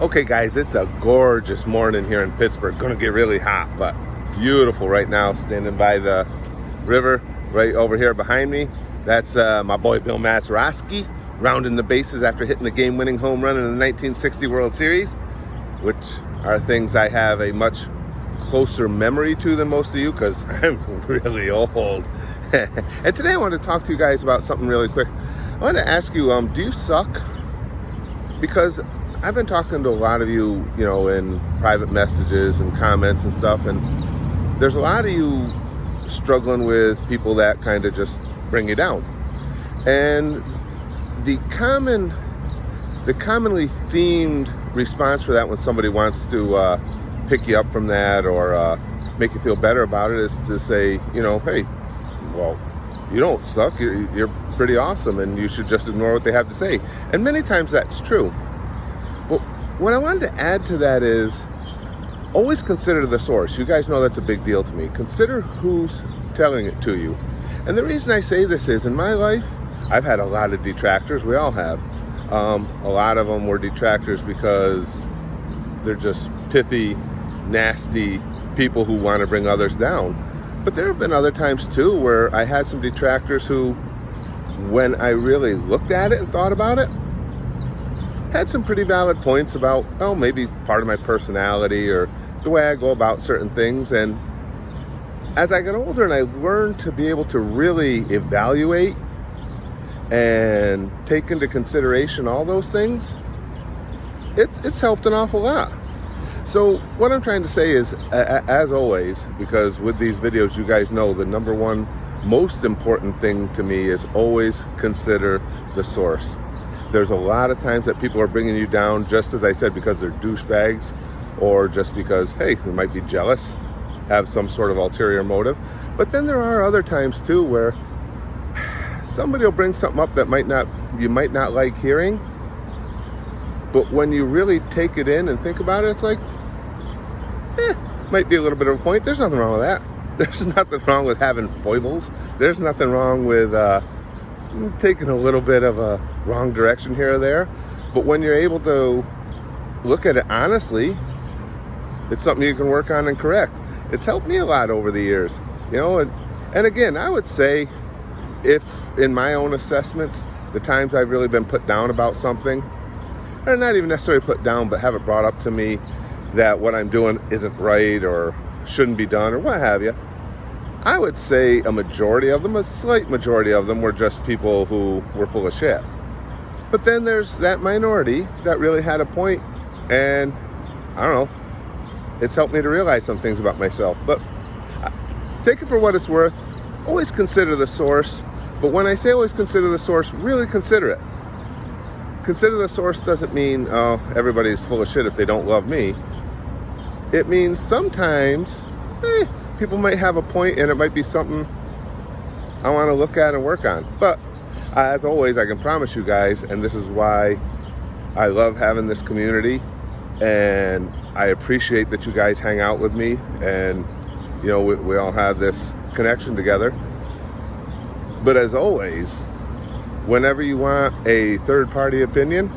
Okay guys, it's a gorgeous morning here in Pittsburgh. Gonna get really hot, but beautiful right now. Standing by the river right over here behind me. That's my boy Bill Mazeroski rounding the bases after hitting the game-winning home run in the 1960 World Series, which are things I have a much closer memory to than most of you because I'm really old. And today I want to talk to you guys about something really quick. I want to ask you, do you suck? Because I've been talking to a lot of you, in private messages and comments and stuff, and there's a lot of you struggling with people that kind of just bring you down. And the commonly themed response for that when somebody wants to pick you up from that or make you feel better about it is to say, hey, well, you don't suck, you're pretty awesome, and you should just ignore what they have to say. And many times that's true. But what I wanted to add to that is always consider the source. You guys know that's a big deal to me. Consider who's telling it to you. And the reason I say this is, in my life, I've had a lot of detractors. We all have. A lot of them were detractors because they're just pithy, nasty people who want to bring others down. But there have been other times too where I had some detractors who, when I really looked at it and thought about it, had some pretty valid points about, maybe part of my personality or the way I go about certain things. And as I got older and I learned to be able to really evaluate and take into consideration all those things, it's helped an awful lot. So what I'm trying to say is, as always, because with these videos, you guys know the number one most important thing to me is always consider the source. There's a lot of times that people are bringing you down, just as I said, because they're douchebags or just because, hey, they might be jealous, have some sort of ulterior motive. But then there are other times too where somebody will bring something up that you might not like hearing, but when you really take it in and think about it, it's like, might be a little bit of a point. There's nothing wrong with that. There's nothing wrong with having foibles. There's nothing wrong with taking a little bit of a wrong direction here or there. But when you're able to look at it honestly, it's something you can work on and correct. It's helped me a lot over the years, and again, I would say, if in my own assessments, the times I've really been put down about something, or not even necessarily put down, but have it brought up to me that what I'm doing isn't right or shouldn't be done or what have you, I would say a majority of them, a slight majority of them, were just people who were full of shit. But then there's that minority that really had a point, and I don't know, it's helped me to realize some things about myself. But take it for what it's worth. Always consider the source. But when I say always consider the source, really consider it. Consider the source doesn't mean, everybody's full of shit if they don't love me. It means sometimes, people might have a point and it might be something I want to look at and work on. But as always, I can promise you guys, and this is why I love having this community, and I appreciate that you guys hang out with me, and we all have this connection together. But as always, whenever you want a third-party opinion,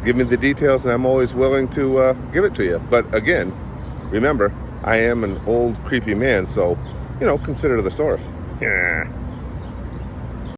give me the details, and I'm always willing to give it to you. But again, remember, I am an old, creepy man, so, consider the source. Yeah.